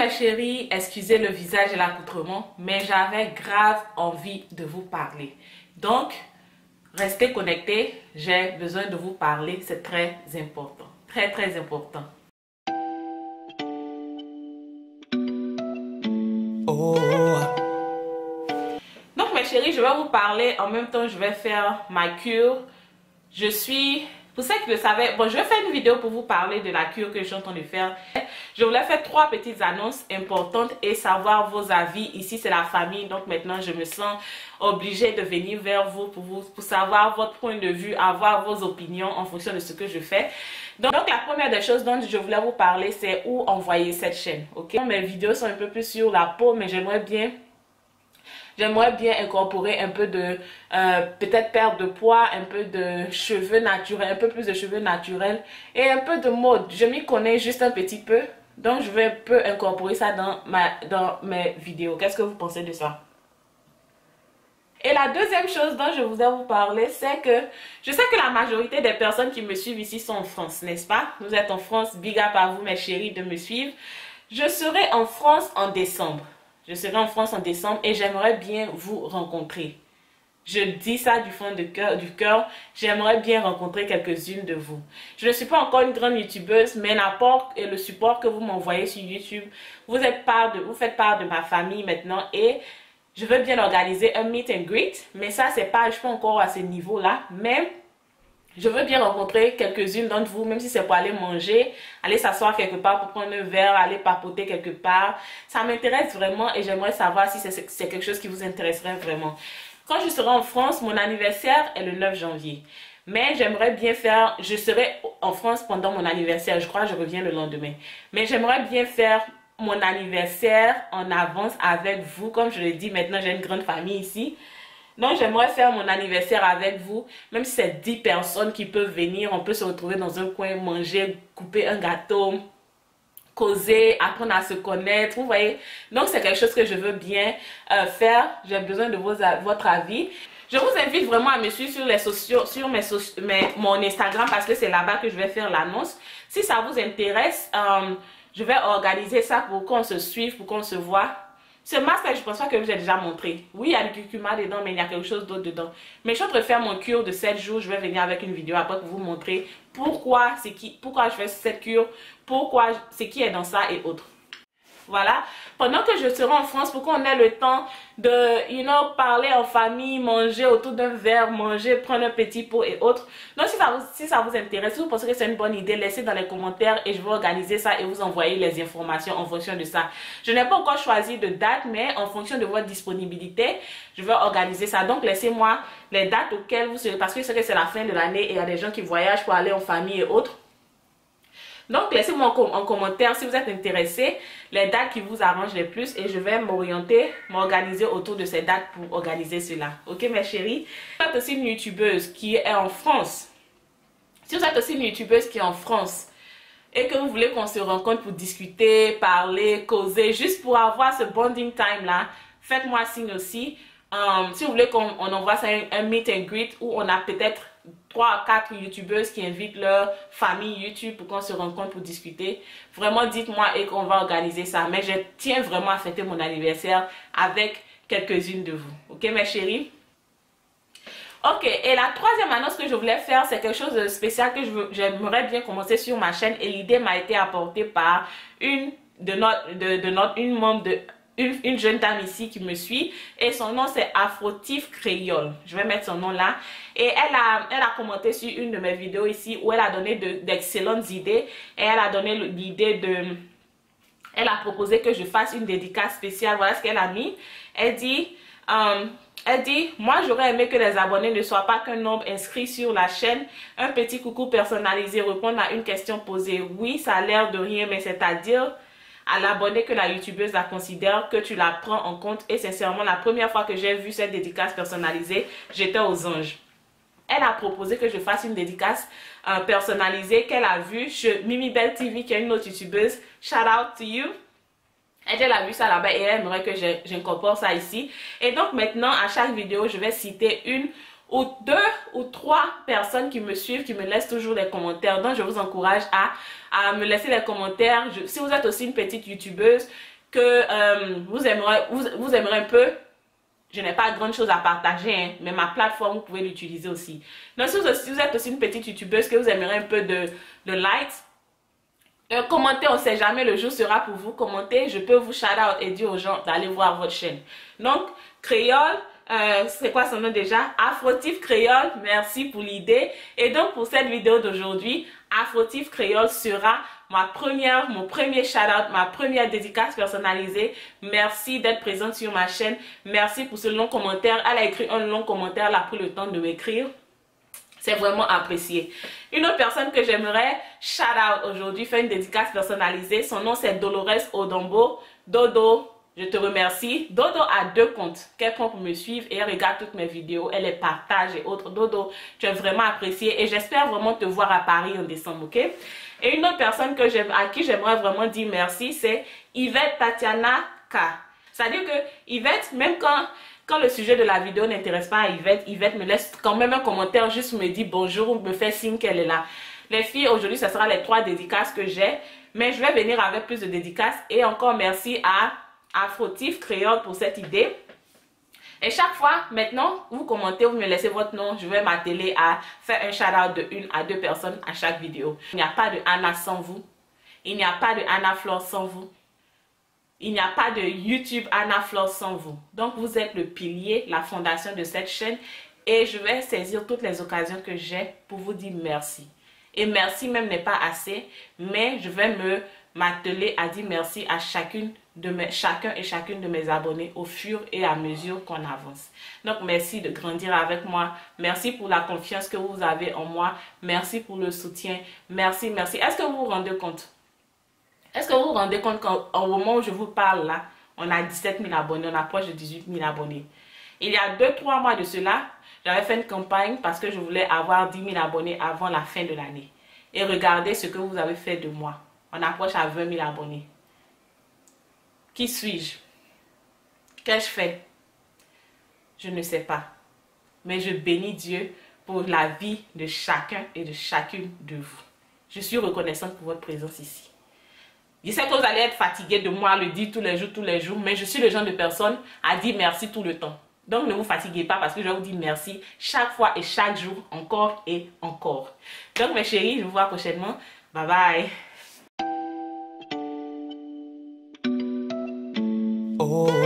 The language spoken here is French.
mes chéris, excusez le visage et l'accoutrement, mais j'avais grave envie de vous parler. Donc, restez connectés, j'ai besoin de vous parler, c'est très important. Très, très important. Oh. Donc, mes chéris, je vais vous parler, en même temps, je vais faire ma cure. Pour ceux qui le savaient, bon, je vais faire une vidéo pour vous parler de la cure que je suis en train de faire. Je voulais faire 3 petites annonces importantes et savoir vos avis. Ici, c'est la famille, donc maintenant, je me sens obligée de venir vers vous pour savoir votre point de vue, avoir vos opinions en fonction de ce que je fais. Donc la première des choses dont je voulais vous parler, c'est où envoyer cette chaîne. Ok, mes vidéos sont un peu plus sur la peau, mais j'aimerais bien incorporer un peu de, peut-être perdre de poids, un peu de cheveux naturels, un peu plus de cheveux naturels et un peu de mode. Je m'y connais juste un petit peu, donc je vais un peu incorporer ça dans mes vidéos. Qu'est-ce que vous pensez de ça? Et la deuxième chose dont je voudrais vous parler, c'est que je sais que la majorité des personnes qui me suivent ici sont en France, n'est-ce pas? Vous êtes en France, big up à vous mes chéris de me suivre. Je serai en France en décembre. Je serai en France en décembre et j'aimerais bien vous rencontrer. Je dis ça du fond du cœur. J'aimerais bien rencontrer quelques-unes de vous. Je ne suis pas encore une grande youtubeuse, mais l'apport et le support que vous m'envoyez sur YouTube, vous faites part de ma famille maintenant et je veux bien organiser un meet and greet. Mais ça, je ne suis pas encore à ce niveau-là. Mais je veux bien rencontrer quelques-unes d'entre vous, même si c'est pour aller manger, aller s'asseoir quelque part pour prendre un verre, aller papoter quelque part. Ça m'intéresse vraiment et j'aimerais savoir si c'est quelque chose qui vous intéresserait vraiment. Quand je serai en France, mon anniversaire est le 9 janvier. Mais j'aimerais bien faire, je serai en France pendant mon anniversaire, je crois que je reviens le lendemain. Mais j'aimerais bien faire mon anniversaire en avance avec vous. Comme je l'ai dit, maintenant j'ai une grande famille ici. Donc, j'aimerais faire mon anniversaire avec vous. Même si c'est 10 personnes qui peuvent venir, on peut se retrouver dans un coin, manger, couper un gâteau, causer, apprendre à se connaître. Vous voyez? Donc, c'est quelque chose que je veux bien faire. J'ai besoin de votre avis. Je vous invite vraiment à me suivre sur les sociaux, sur mon Instagram parce que c'est là-bas que je vais faire l'annonce. Si ça vous intéresse, je vais organiser ça pour qu'on se suive, pour qu'on se voit. Ce masque, je pense pas que je vous ai déjà montré. Oui, il y a du curcuma dedans, mais il y a quelque chose d'autre dedans. Mais je suis en train de faire mon cure de 7 jours. Je vais venir avec une vidéo après pour vous montrer pourquoi je fais cette cure, pourquoi, ce qui est dans ça et autres. Voilà. Pendant que je serai en France, pour qu'on ait le temps de, parler en famille, manger autour d'un verre, manger, prendre un petit pot et autres. Donc, si ça vous intéresse, si vous pensez que c'est une bonne idée, laissez dans les commentaires et je vais organiser ça et vous envoyer les informations en fonction de ça. Je n'ai pas encore choisi de date, mais en fonction de votre disponibilité, je vais organiser ça. Donc, laissez-moi les dates auxquelles vous serez, parce que je sais que c'est la fin de l'année et il y a des gens qui voyagent pour aller en famille et autres. Donc, laissez-moi en commentaire si vous êtes intéressés, les dates qui vous arrangent les plus et je vais m'organiser autour de ces dates pour organiser cela. Ok, mes chéris? Si vous êtes aussi une youtubeuse qui est en France, et que vous voulez qu'on se rencontre pour discuter, parler, causer, juste pour avoir ce bonding time là, faites-moi signe aussi. Si vous voulez qu'on envoie ça un meet and greet où on a peut-être 3 à 4 youtubeuses qui invitent leur famille YouTube pour qu'on se rencontre pour discuter. Vraiment, dites-moi et qu'on va organiser ça. Mais je tiens vraiment à fêter mon anniversaire avec quelques-unes de vous. Ok, mes chéris? Ok, et la troisième annonce que je voulais faire, c'est quelque chose de spécial que j'aimerais bien commencer sur ma chaîne. Et l'idée m'a été apportée par une jeune dame ici qui me suit et son nom c'est Afrotif Créole. Je vais mettre son nom là et elle a commenté sur une de mes vidéos ici où elle a donné d'excellentes idées et elle a donné l'idée elle a proposé que je fasse une dédicace spéciale. Voilà ce qu'elle a mis. Elle dit moi j'aurais aimé que les abonnés ne soient pas qu'un nombre inscrit sur la chaîne. Un petit coucou personnalisé, répondre à une question posée. Oui, ça a l'air de rien, mais c'est-à-dire à l'abonné que la youtubeuse la considère, que tu la prends en compte. Et sincèrement, la première fois que j'ai vu cette dédicace personnalisée, j'étais aux anges. Elle a proposé que je fasse une dédicace personnalisée qu'elle a vue chez Mimi Belle TV, qui est une autre youtubeuse. Shout out to you. Elle a vu ça là-bas et elle aimerait que j'incorpore ça ici. Et donc maintenant, à chaque vidéo, je vais citer une ou 2 ou 3 personnes qui me suivent, qui me laissent toujours des commentaires. Donc, je vous encourage à me laisser des commentaires. Si vous êtes aussi une petite youtubeuse que vous aimerez un peu. Je n'ai pas grande chose à partager, hein, mais ma plateforme, vous pouvez l'utiliser aussi. Donc, si vous êtes aussi une petite youtubeuse, que vous aimerez un peu de likes, commentez, on ne sait jamais, le jour sera pour vous. Commentez, je peux vous shout out et dire aux gens d'aller voir votre chaîne. Donc, Créole, c'est quoi son nom déjà? Afrotif Créole, merci pour l'idée. Et donc, pour cette vidéo d'aujourd'hui, Afrotif Créole sera mon premier shout-out, ma première dédicace personnalisée. Merci d'être présente sur ma chaîne. Merci pour ce long commentaire. Elle a écrit un long commentaire, elle a pris le temps de m'écrire. C'est vraiment apprécié. Une autre personne que j'aimerais shout-out aujourd'hui, faire une dédicace personnalisée. Son nom, c'est Dolores Odombo. Dodo, je te remercie. Dodo a 2 comptes qu'elle prend pour me suivre et elle regarde toutes mes vidéos. Elle les partage et autres. Dodo, tu es vraiment apprécié et j'espère vraiment te voir à Paris en décembre, ok? Et une autre personne à qui j'aimerais vraiment dire merci, c'est Yvette Tatiana K. C'est-à-dire que Yvette, même quand le sujet de la vidéo n'intéresse pas à Yvette, Yvette me laisse quand même un commentaire, juste me dit bonjour ou me fait signe qu'elle est là. Les filles, aujourd'hui, ce sera les 3 dédicaces que j'ai, mais je vais venir avec plus de dédicaces. Et encore merci à Afrotif Créole pour cette idée. Et chaque fois, maintenant, vous commentez, vous me laissez votre nom, je vais m'atteler à faire un shout-out de 1 à 2 personnes à chaque vidéo. Il n'y a pas de Anna sans vous. Il n'y a pas de Anna Flore sans vous. Il n'y a pas de YouTube Anna Flore sans vous. Donc, vous êtes le pilier, la fondation de cette chaîne. Et je vais saisir toutes les occasions que j'ai pour vous dire merci. Et merci même n'est pas assez, mais je vais m'atteler à dire merci à chacun et chacune de mes abonnés au fur et à mesure qu'on avance. Donc, merci de grandir avec moi. Merci pour la confiance que vous avez en moi. Merci pour le soutien. Merci, merci. Est-ce que vous vous rendez compte? Est-ce que vous vous rendez compte qu'au moment où je vous parle là, on a 17 000 abonnés, on approche de 18 000 abonnés. Il y a 2-3 mois de cela, j'avais fait une campagne parce que je voulais avoir 10 000 abonnés avant la fin de l'année. Et regardez ce que vous avez fait de moi. On approche à 20 000 abonnés. Qui suis-je? Qu'ai-je fait? Je ne sais pas. Mais je bénis Dieu pour la vie de chacun et de chacune de vous. Je suis reconnaissante pour votre présence ici. Je sais que vous allez être fatigué de moi le dire tous les jours, mais je suis le genre de personne à dire merci tout le temps. Donc ne vous fatiguez pas parce que je vais vous dire merci chaque fois et chaque jour, encore et encore. Donc mes chéris, je vous vois prochainement. Bye bye. Oh.